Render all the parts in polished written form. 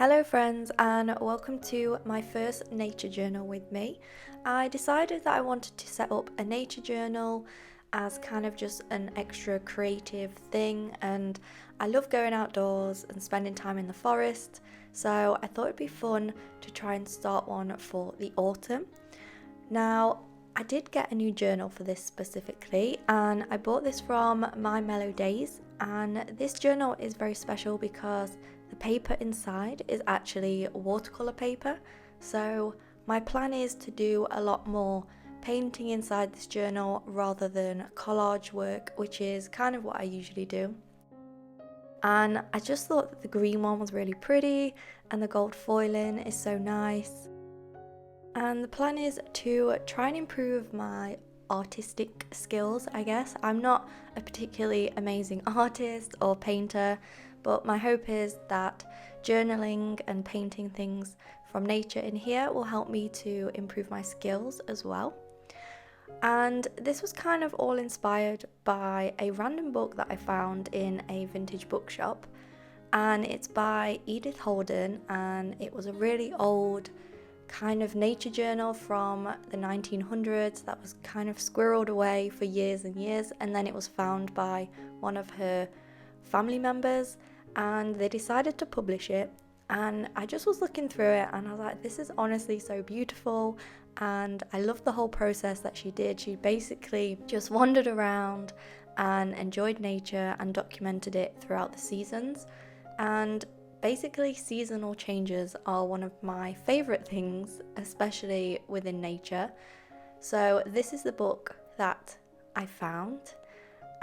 Hello friends, and welcome to my first nature journal with me. I decided that I wanted to set up a nature journal as kind of just an extra creative thing, and I love going outdoors and spending time in the forest, so I thought it'd be fun to try and start one for the autumn. Now, I did get a new journal for this specifically, and I bought this from My Mellow Days, and this journal is very special because the paper inside is actually watercolour paper. So my plan is to do a lot more painting inside this journal rather than collage work, which is kind of what I usually do. And I just thought that the green one was really pretty and the gold foiling is so nice. And the plan is to try and improve my artistic skills, I guess. I'm not a particularly amazing artist or painter, but my hope is that journaling and painting things from nature in here will help me to improve my skills as well. And this was kind of all inspired by a random book that I found in a vintage bookshop, and it's by Edith Holden, and it was a really old kind of nature journal from the 1900s that was kind of squirreled away for years and years, and then it was found by one of her family members and they decided to publish it. And I just was looking through it and I was like, this is honestly so beautiful, and I loved the whole process that she did. She basically just wandered around and enjoyed nature and documented it throughout the seasons. And basically, seasonal changes are one of my favourite things, especially within nature. So this is the book that I found,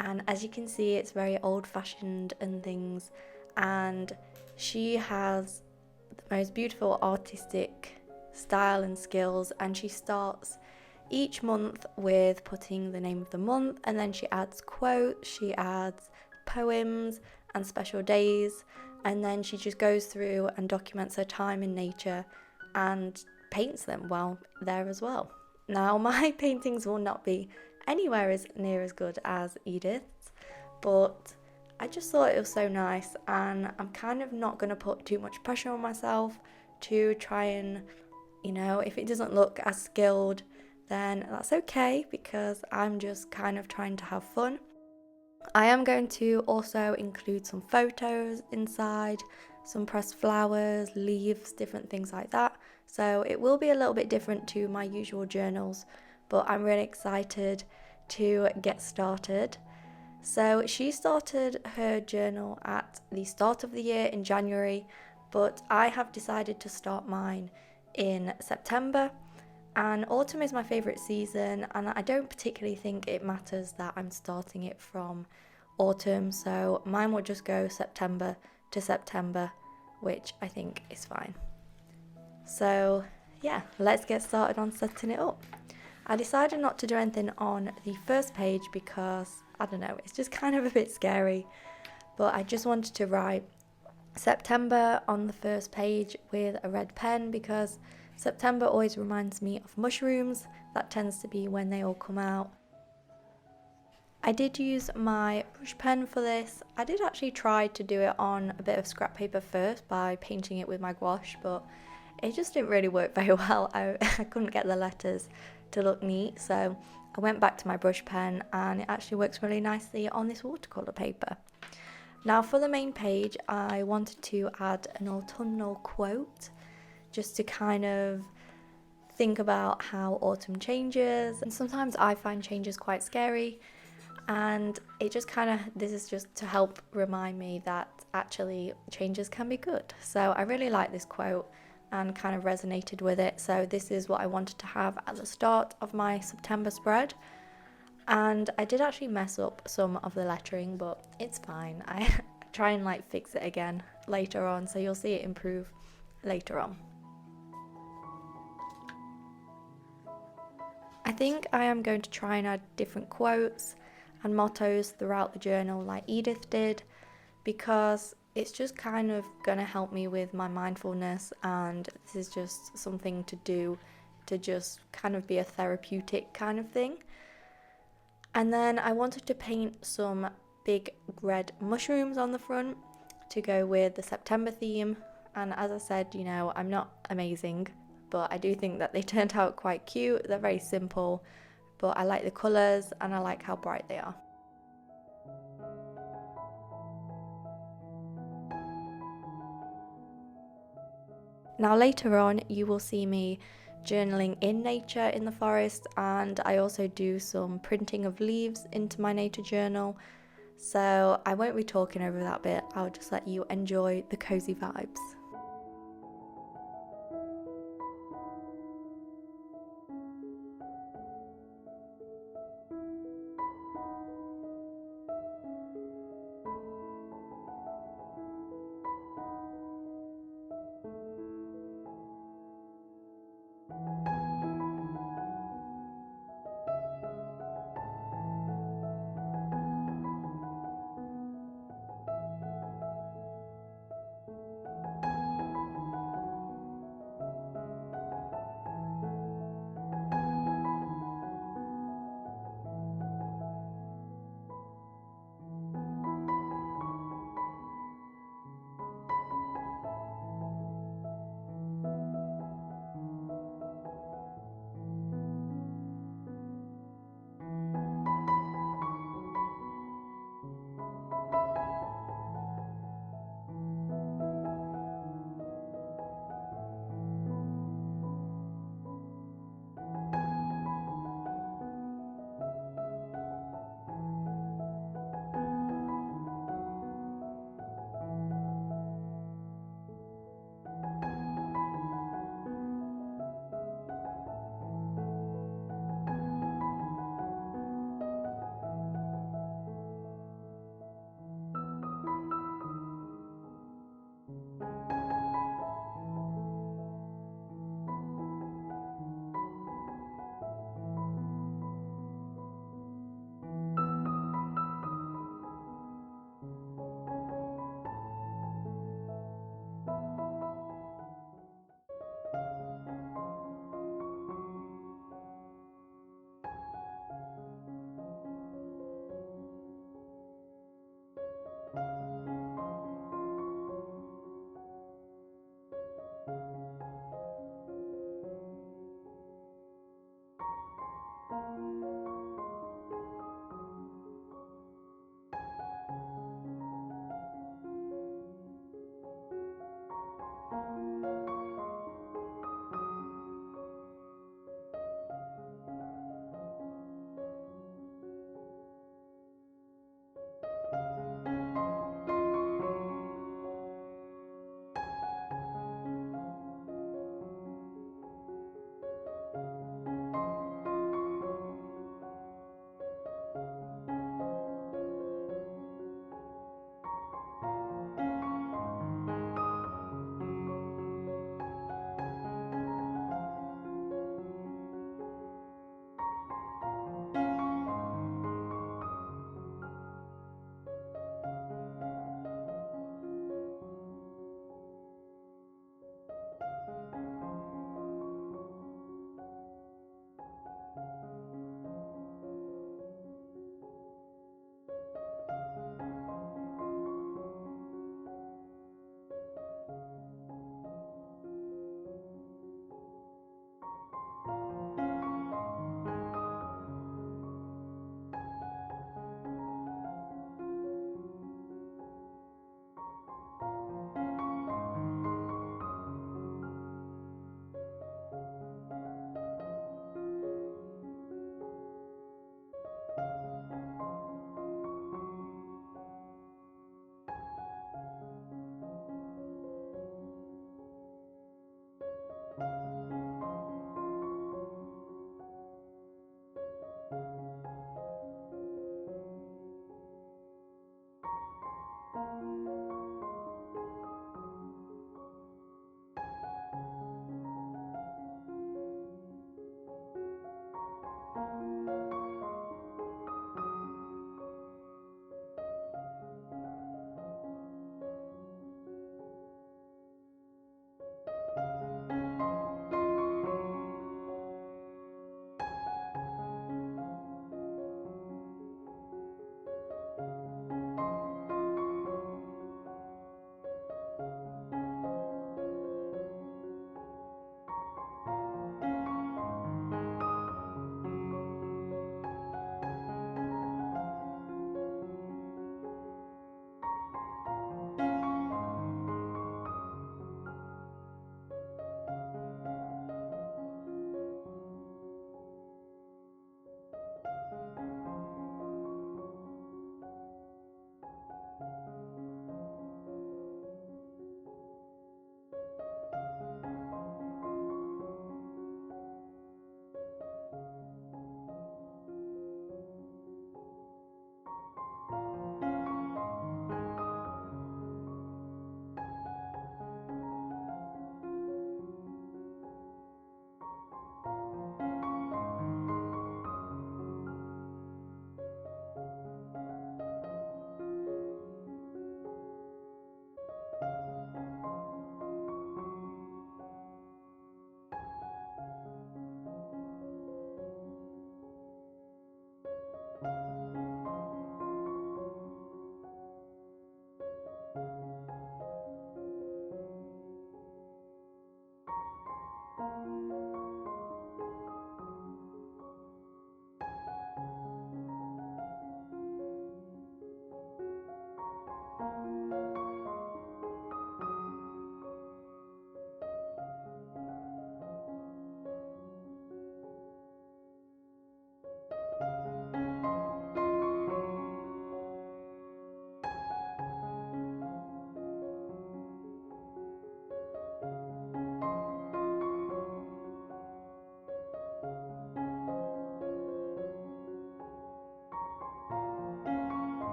and as you can see, it's very old-fashioned and things, and she has the most beautiful artistic style and skills, and she starts each month with putting the name of the month, and then she adds quotes, she adds poems and special days, and then she just goes through and documents her time in nature and paints them while there as well. Now, my paintings will not be anywhere as near as good as Edith's, but I just thought it was so nice, and I'm kind of not going to put too much pressure on myself to try and, if it doesn't look as skilled, then that's okay, because I'm just kind of trying to have fun. I am going to also include some photos inside, some pressed flowers, leaves, different things like that. So it will be a little bit different to my usual journals, but I'm really excited to get started. So she started her journal at the start of the year in January, but I have decided to start mine in September. And autumn is my favourite season, and I don't particularly think it matters that I'm starting it from autumn, so mine will just go September to September, which I think is fine. So yeah, let's get started on setting it up. I decided not to do anything on the first page because, I don't know, it's just kind of a bit scary, but I just wanted to write September on the first page with a red pen because September always reminds me of mushrooms. That tends to be when they all come out. I did use my brush pen for this. I did actually try to do it on a bit of scrap paper first by painting it with my gouache, but it just didn't really work very well. I couldn't get the letters to look neat, so I went back to my brush pen, and it actually works really nicely on this watercolour paper. Now for the main page, I wanted to add an autumnal quote just to kind of think about how autumn changes, and sometimes I find changes quite scary, and it just this is just to help remind me that actually changes can be good. So I really like this quote and kind of resonated with it, so this is what I wanted to have at the start of my September spread. And I did actually mess up some of the lettering, but it's fine. I try and fix it again later on, so you'll see it improve later on. I think I am going to try and add different quotes and mottos throughout the journal like Edith did, because it's just kind of going to help me with my mindfulness, and this is just something to do to just kind of be a therapeutic kind of thing. And then I wanted to paint some big red mushrooms on the front to go with the September theme, And as I said, you know, I'm not amazing, but I do think that they turned out quite cute. They're very simple, but I like the colours and I like how bright they are. Now later on you will see me journaling in nature in the forest, and I also do some printing of leaves into my nature journal. So I won't be talking over that bit, I'll just let you enjoy the cozy vibes.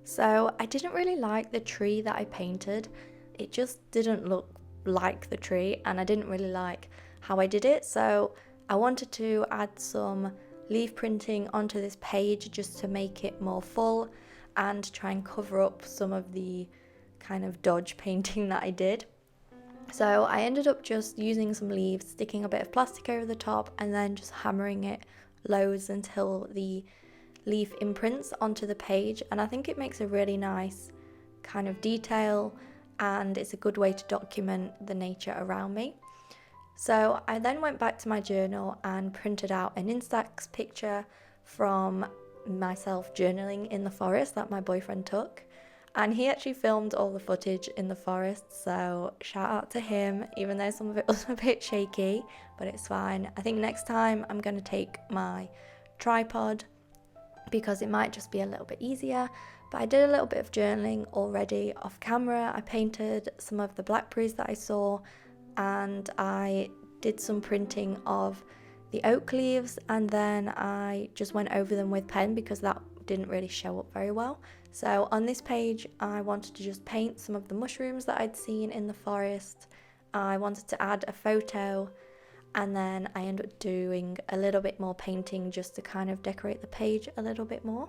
So I didn't really like the tree that I painted. It just didn't look like the tree, and I didn't really like how I did it. So I wanted to add some leaf printing onto this page just to make it more full and try and cover up some of the kind of dodge painting that I did. So I ended up just using some leaves, sticking a bit of plastic over the top, and then just hammering it loads until the leaf imprints onto the page. And I think it makes a really nice kind of detail, and it's a good way to document the nature around me. So I then went back to my journal and printed out an Instax picture from myself journaling in the forest that my boyfriend took. And he actually filmed all the footage in the forest, so shout out to him, even though some of it was a bit shaky, but it's fine. I think next time I'm going to take my tripod because it might just be a little bit easier. But I did a little bit of journaling already off camera. I painted some of the blackberries that I saw, and I did some printing of the oak leaves, and then I just went over them with pen because that didn't really show up very well. So on this page I wanted to just paint some of the mushrooms that I'd seen in the forest. I wanted to add a photo, and then I ended up doing a little bit more painting just to kind of decorate the page a little bit more.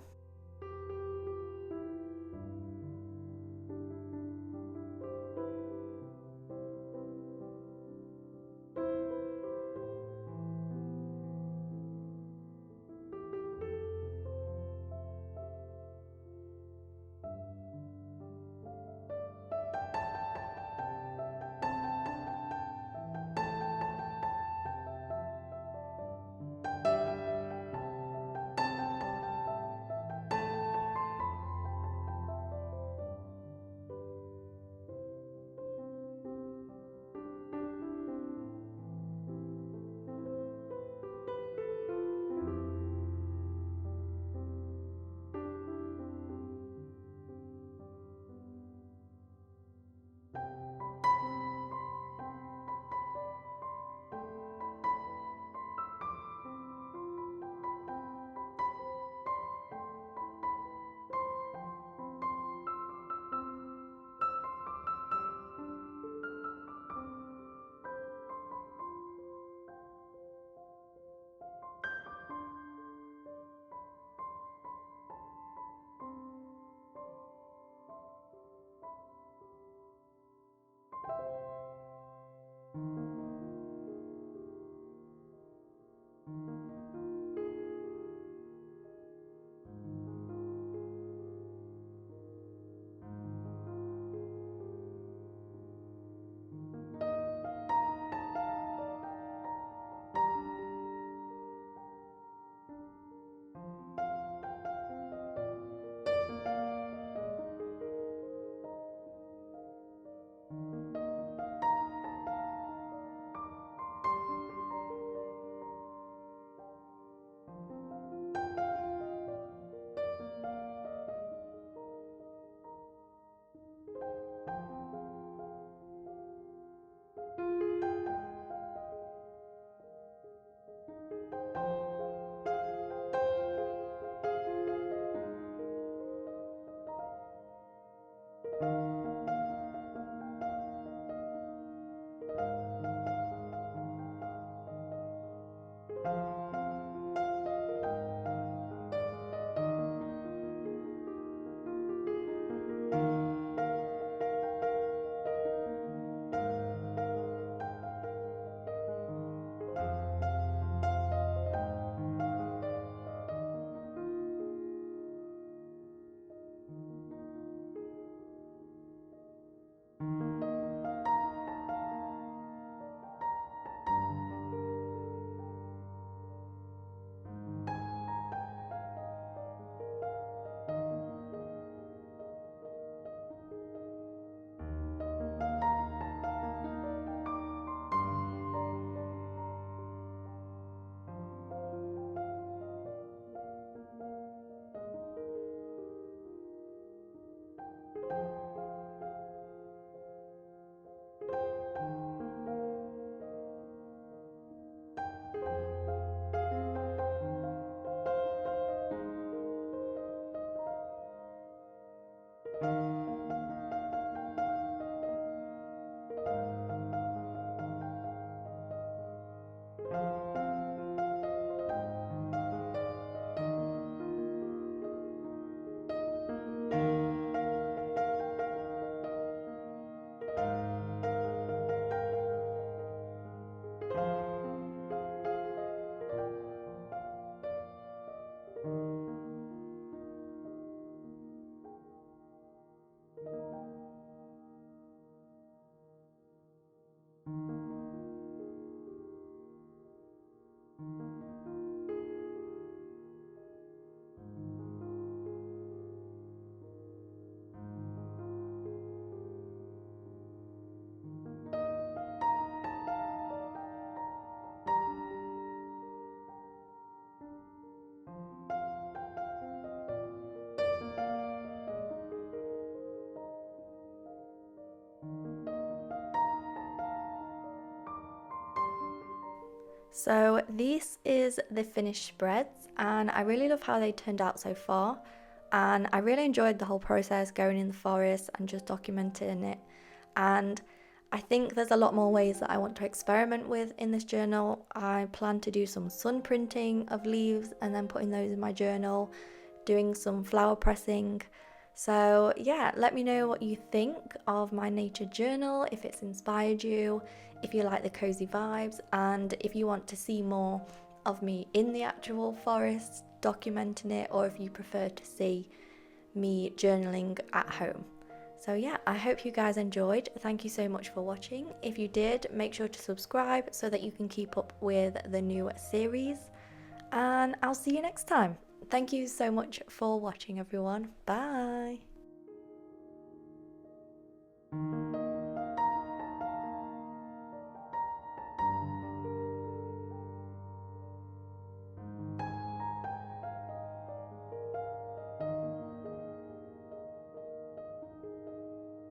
So this is the finished spreads, and I really love how they turned out so far, and I really enjoyed the whole process going in the forest and just documenting it. And I think there's a lot more ways that I want to experiment with in this journal. I plan to do some sun printing of leaves and then putting those in my journal, doing some flower pressing. So yeah, let me know what you think of my nature journal, if it's inspired you, if you like the cozy vibes, and if you want to see more of me in the actual forest documenting it, or if you prefer to see me journaling at home. So yeah, I hope you guys enjoyed. Thank you so much for watching. If you did, make sure to subscribe so that you can keep up with the new series, and I'll see you next time. Thank you so much for watching, everyone. Bye.